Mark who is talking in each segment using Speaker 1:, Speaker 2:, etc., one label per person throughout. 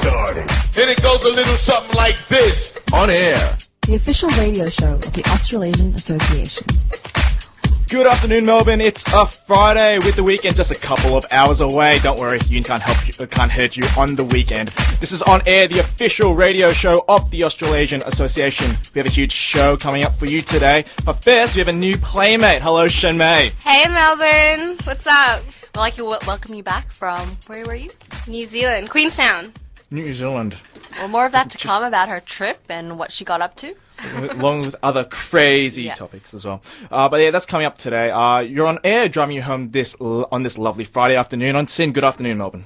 Speaker 1: started. And it goes a little something like this. On air.
Speaker 2: The official radio show of the Australasian Association.
Speaker 3: Good afternoon, Melbourne. It's a Friday with the weekend just a couple of hours away. Don't worry, you can't hurt you on the weekend. This is On Air, the official radio show of the Australasian Association. We have a huge show coming up for you today. But first, we have a new playmate. Hello, Shen Mei.
Speaker 4: Hey, Melbourne. What's up?
Speaker 5: We'd like to welcome you back from, where were you?
Speaker 4: New Zealand, Queenstown.
Speaker 3: New Zealand.
Speaker 5: Well, more of that to come about her trip and what she got up to.
Speaker 3: Along with other crazy topics as well. But yeah, that's coming up today. You're on air, driving you home on this lovely Friday afternoon. On Sin, good afternoon, Melbourne.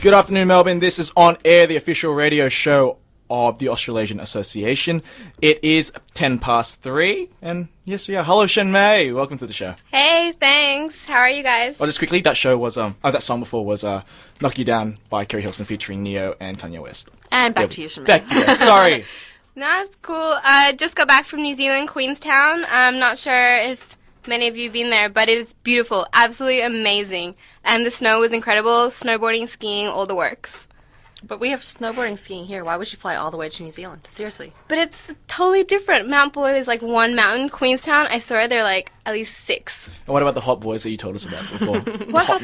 Speaker 3: Good afternoon, Melbourne. This is On Air, the official radio show of the Australasian Association. It is 3:10, and yes, we are. Hello, Shen Mei. Welcome to the show.
Speaker 4: Hey, thanks. How are you guys?
Speaker 3: Well, just quickly, that show was that song before was "Knock You Down" by Kerry Hilson featuring Neo and Kanye West.
Speaker 5: And back to you, Shen Mei.
Speaker 3: Back to you. Sorry.
Speaker 4: No, it's cool. I just got back from New Zealand, Queenstown. I'm not sure if many of you have been there, but it is beautiful. Absolutely amazing. And the snow was incredible. Snowboarding, skiing, all the works.
Speaker 5: But we have snowboarding, skiing here. Why would you fly all the way to New Zealand? Seriously.
Speaker 4: But it's totally different. Mount Buller is like one mountain. Queenstown, I swear they're like at least 6.
Speaker 3: And what about the hot boys that you told us about before?
Speaker 4: What?
Speaker 3: Hot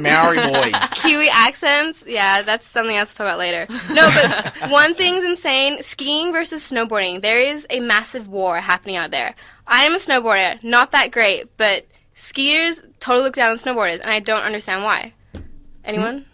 Speaker 3: Maori boys.
Speaker 4: Kiwi accents? Yeah, that's something else to talk about later. No, but one thing's insane. Skiing versus snowboarding. There is a massive war happening out there. I am a snowboarder. Not that great, but skiers totally look down on snowboarders, and I don't understand why. Anyone?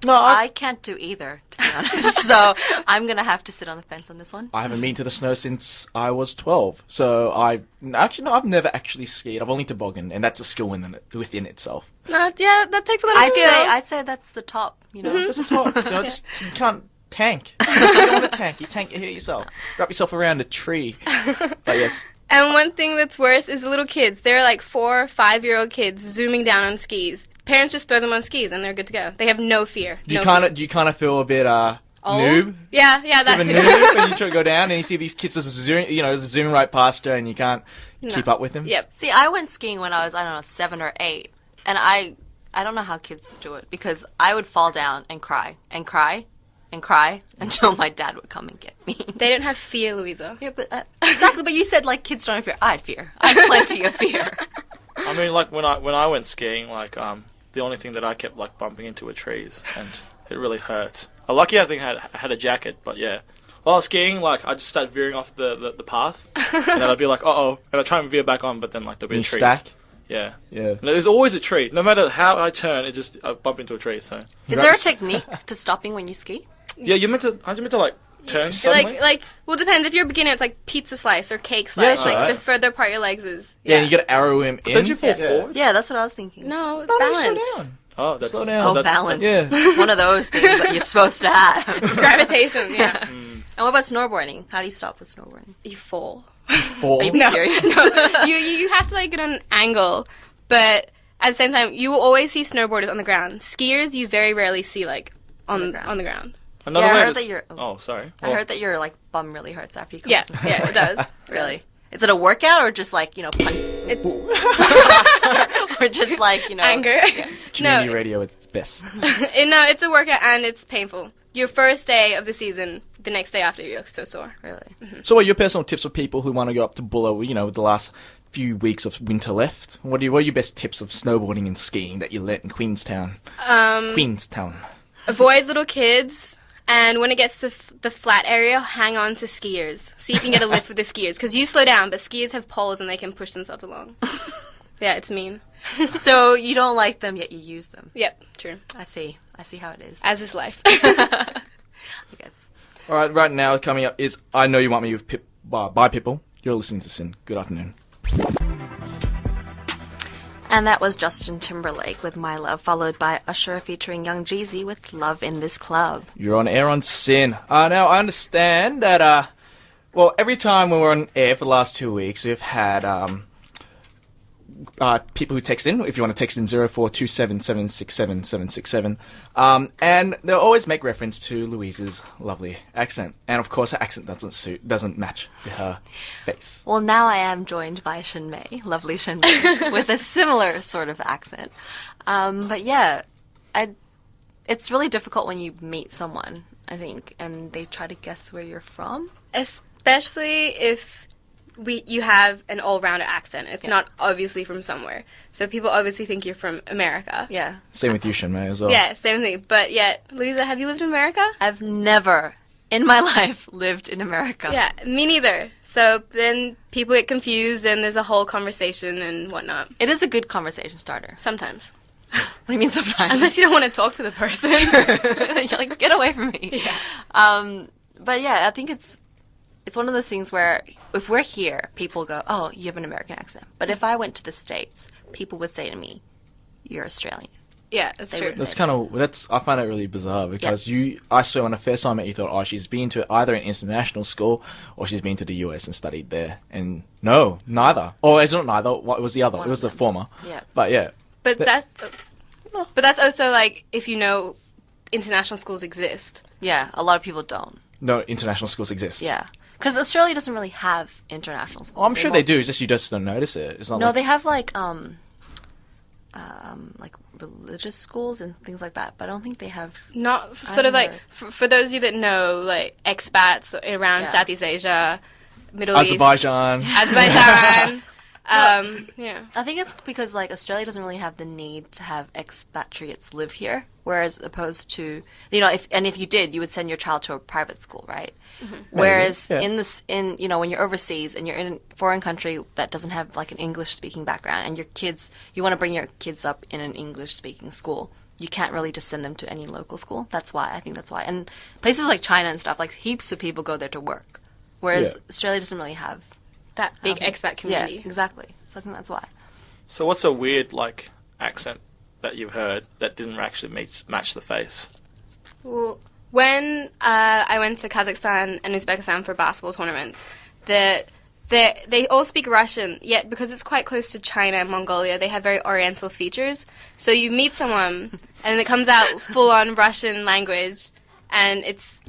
Speaker 3: No,
Speaker 5: I can't do either, to be honest. So I'm going to have to sit on the fence on this one.
Speaker 3: I haven't been to the snow since I was 12. So I've never actually skied. I've only tobogganed, and that's a skill within itself.
Speaker 4: Yeah, that takes a lot of skill.
Speaker 5: I'd say that's the top, you know.
Speaker 3: That's a top. You know, you can't tank. You don't want to tank. You hit yourself. Wrap yourself around a tree. But yes.
Speaker 4: And one thing that's worse is the little kids. They're like 4 or 5-year-old kids zooming down on skis. Parents just throw them on skis and they're good to go. They have no fear.
Speaker 3: Do you kind of feel a bit noob?
Speaker 4: Yeah, that too.
Speaker 3: Noob when you try to go down and you see these kids just zooming right past you and you can't keep up with them.
Speaker 4: Yep.
Speaker 5: See, I went skiing when I was 7 or 8, and I don't know how kids do it because I would fall down and cry and cry and cry until my dad would come and get me.
Speaker 4: They don't have fear, Louisa.
Speaker 5: Yeah, but exactly. But you said like kids don't have fear. I had fear. I had plenty of fear.
Speaker 6: I mean, like when I went skiing, like the only thing that I kept like bumping into were trees, and it really hurt. Lucky I think I had a jacket, but yeah. While I was skiing, like I just start veering off the path, and then I'd be like, and I try and veer back on, but then like there'll be a tree.
Speaker 3: Stack.
Speaker 6: Yeah.
Speaker 3: Yeah.
Speaker 6: And there's always a tree. No matter how I turn, I bump into a tree. So.
Speaker 5: Is there a technique to stopping when you ski?
Speaker 6: Yeah, aren't you meant to like turn suddenly?
Speaker 4: Well, it depends. If you're a beginner, it's like pizza slice or cake slice.
Speaker 3: Yeah,
Speaker 4: like
Speaker 3: right.
Speaker 4: the further apart your legs is.
Speaker 3: Yeah, and you got to arrow him in.
Speaker 6: Don't you fall forward?
Speaker 5: Yeah, that's what I was thinking.
Speaker 4: No, it's
Speaker 3: No,
Speaker 4: balance.
Speaker 3: slow down.
Speaker 6: Oh, that's
Speaker 3: Slow down.
Speaker 5: Oh, balance.
Speaker 3: Yeah.
Speaker 5: One of those things that you're supposed to have.
Speaker 4: Gravitation, yeah.
Speaker 5: And what about snowboarding? How do you stop with snowboarding?
Speaker 4: You fall.
Speaker 5: Are you being serious?
Speaker 4: You have to like get on an angle, but at the same time, you will always see snowboarders on the ground. Skiers, you very rarely see like on the ground.
Speaker 6: Another
Speaker 5: I
Speaker 6: way
Speaker 5: heard
Speaker 6: is-
Speaker 5: that you're.
Speaker 6: Oh, sorry.
Speaker 5: I heard that your like bum really hurts after you come.
Speaker 4: Yeah, it does.
Speaker 5: Really? Is it a workout or just like
Speaker 4: It's
Speaker 5: or just like
Speaker 4: anger.
Speaker 5: Yeah.
Speaker 3: Community radio at its best.
Speaker 4: No, it's a workout and it's painful. Your first day of the season, the next day after, you're so sore.
Speaker 5: Really?
Speaker 3: So what are your personal tips for people who want to go up to Buller, with the last few weeks of winter left? What are your best tips of snowboarding and skiing that you learnt in Queenstown? Queenstown.
Speaker 4: Avoid little kids. And when it gets to the flat area, hang on to skiers. See if you can get a lift with the skiers. Because you slow down, but skiers have poles and they can push themselves along. Yeah, it's mean.
Speaker 5: So you don't like them, yet you use them.
Speaker 4: Yep, true.
Speaker 5: I see how it is.
Speaker 4: As is life.
Speaker 5: I guess.
Speaker 3: All right now coming up is I Know You Want Me with by Pitbull. You're listening to Sin. Good afternoon.
Speaker 5: And that was Justin Timberlake with My Love, followed by Usher featuring Young Jeezy with Love in This Club.
Speaker 3: You're on air on Sin. Now, I understand that, every time we were on air for the last 2 weeks, we've had people who text in, if you want to text in 0427767767, and they'll always make reference to Louise's lovely accent. And of course, her accent doesn't match her face.
Speaker 5: Well, now I am joined by Shen Mei, lovely Shen Mei, with a similar sort of accent. But yeah, it's really difficult when you meet someone, I think, and they try to guess where you're from.
Speaker 4: Especially if you have an all-rounder accent. It's not obviously from somewhere. So people obviously think you're from America.
Speaker 5: Yeah.
Speaker 3: Same with you, Shen Mei, as well.
Speaker 4: Yeah, same thing. But yet, Louisa, have you lived in America?
Speaker 5: I've never in my life lived in America.
Speaker 4: Yeah, me neither. So then people get confused and there's a whole conversation and whatnot.
Speaker 5: It is a good conversation starter.
Speaker 4: Sometimes.
Speaker 5: What do you mean sometimes?
Speaker 4: Unless you don't want to talk to the person.
Speaker 5: You're like, get away from me.
Speaker 4: Yeah.
Speaker 5: But yeah, I think it's one of those things where if we're here, people go, oh, you have an American accent. But if I went to the States, people would say to me, you're Australian.
Speaker 4: Yeah, that's true.
Speaker 3: That's I find it really bizarre because I swear when I first time met you thought, oh, she's been to either an international school or she's been to the US and studied there. And no, neither. Oh, it's not neither. What was the other?
Speaker 5: One
Speaker 3: it was
Speaker 5: of
Speaker 3: the
Speaker 5: them.
Speaker 3: former.
Speaker 5: Yeah.
Speaker 3: But yeah.
Speaker 4: But that's also like if you know international schools exist.
Speaker 5: Yeah, a lot of people don't.
Speaker 3: No international schools exist.
Speaker 5: Yeah. Because Australia doesn't really have international schools.
Speaker 3: Oh, I'm sure they do. It's just you just don't notice it. It's not.
Speaker 5: No,
Speaker 3: like...
Speaker 5: they have like religious schools and things like that. But I don't think they have.
Speaker 4: Not sort of like for those of you that know, like expats around Southeast Asia, Middle
Speaker 3: Azerbaijan.
Speaker 4: Azerbaijan. Yeah.
Speaker 5: I think it's because like Australia doesn't really have the need to have expatriates live here, whereas opposed to if you did, you would send your child to a private school, right? Mm-hmm. Whereas in when you're overseas and you're in a foreign country that doesn't have like an English speaking background, and you want to bring your kids up in an English speaking school, you can't really just send them to any local school. I think that's why. And places like China and stuff, like heaps of people go there to work, whereas Australia doesn't really have
Speaker 4: that big expat community.
Speaker 5: Yeah, exactly. So I think that's why.
Speaker 6: So what's a weird like accent that you've heard that didn't actually match the face?
Speaker 4: Well, when I went to Kazakhstan and Uzbekistan for basketball tournaments, they all speak Russian, yet because it's quite close to China and Mongolia, they have very oriental features. So you meet someone and it comes out full-on Russian language, and it's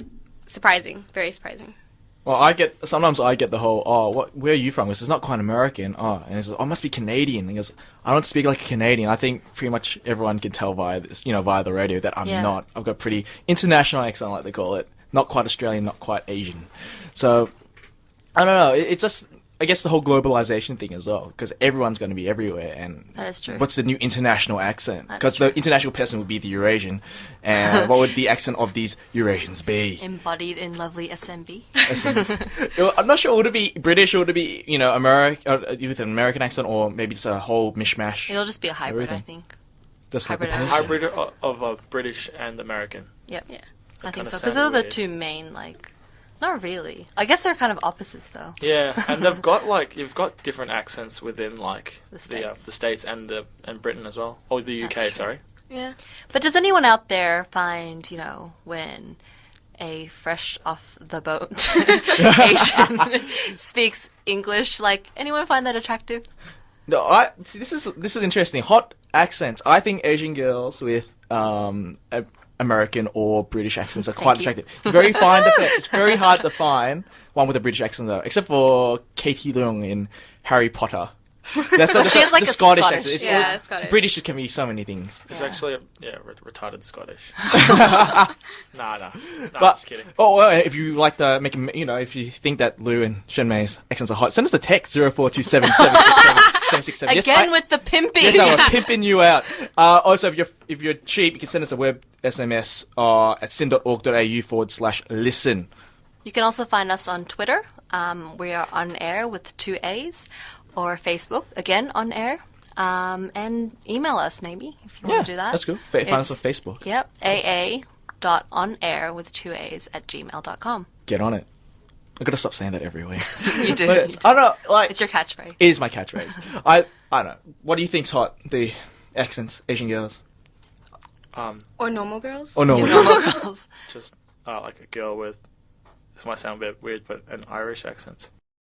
Speaker 4: surprising, very surprising.
Speaker 3: Well, sometimes I get the whole, where are you from? Because it's not quite American. Oh, and it's I must be Canadian. He goes, I don't speak like a Canadian. I think pretty much everyone can tell via this, via the radio that I'm not. I've got pretty international accent, like they call it. Not quite Australian, not quite Asian. So, I don't know. It's just, I guess the whole globalization thing as well, because everyone's going to be everywhere. And
Speaker 5: that is true.
Speaker 3: What's the new international accent? Because the international person would be the Eurasian. And what would the accent of these Eurasians be?
Speaker 5: Embodied in lovely SMB.
Speaker 3: I'm not sure. Would it be British or would it be, with an American accent, or maybe it's a whole mishmash?
Speaker 5: It'll just be a hybrid, I think.
Speaker 3: Just like the
Speaker 5: Hybrid
Speaker 3: person.
Speaker 6: Hybrid of British and American.
Speaker 5: Yep. Yeah. I think
Speaker 6: kinda
Speaker 5: so. Because
Speaker 6: sounded
Speaker 5: they're the
Speaker 6: weird.
Speaker 5: two main, not really. I guess they're kind of opposites, though.
Speaker 6: Yeah, and they've got you've got different accents within
Speaker 5: The States.
Speaker 6: the States and Britain as well, or the UK.
Speaker 5: That's true.
Speaker 6: Sorry.
Speaker 4: Yeah.
Speaker 5: But does anyone out there find, when a fresh off the boat Asian speaks English, anyone find that attractive?
Speaker 3: No, this is interesting. Hot accents. I think Asian girls with American or British accents are quite attractive. It's very hard to find one with a British accent though, except for Katie Leung in Harry Potter. That's
Speaker 5: she has
Speaker 3: the
Speaker 5: a
Speaker 3: Scottish
Speaker 5: Scottish.
Speaker 3: accent.
Speaker 4: Yeah, Scottish.
Speaker 3: British can be so many things.
Speaker 6: It's actually retarded Scottish. Nah,
Speaker 3: But
Speaker 6: just kidding.
Speaker 3: If you like to make if you think that Lou and Shen Mei's accents are hot, send us a text 0427 767.
Speaker 5: Again with the pimping.
Speaker 3: Yes, I'm pimping you out. Also, if you're cheap, you can send us a web SMS at sin.org.au/listen.
Speaker 5: You can also find us on Twitter. We are on air with 2 A's. Or Facebook, again, on air. And email us, maybe, if you want to do that.
Speaker 3: That's good. Find us on Facebook.
Speaker 5: Yep, aa.onair with 2 A's @gmail.com.
Speaker 3: Get on it. I've got to stop saying that every week.
Speaker 5: You do.
Speaker 3: But I don't know,
Speaker 5: It's your catchphrase.
Speaker 3: It is my catchphrase. I don't know. What do you think's hot? The accents, Asian girls?
Speaker 4: Or normal girls?
Speaker 3: Or normal
Speaker 5: Normal
Speaker 3: girls?
Speaker 5: girls.
Speaker 6: Just like a girl with, this might sound a bit weird, but an Irish accent.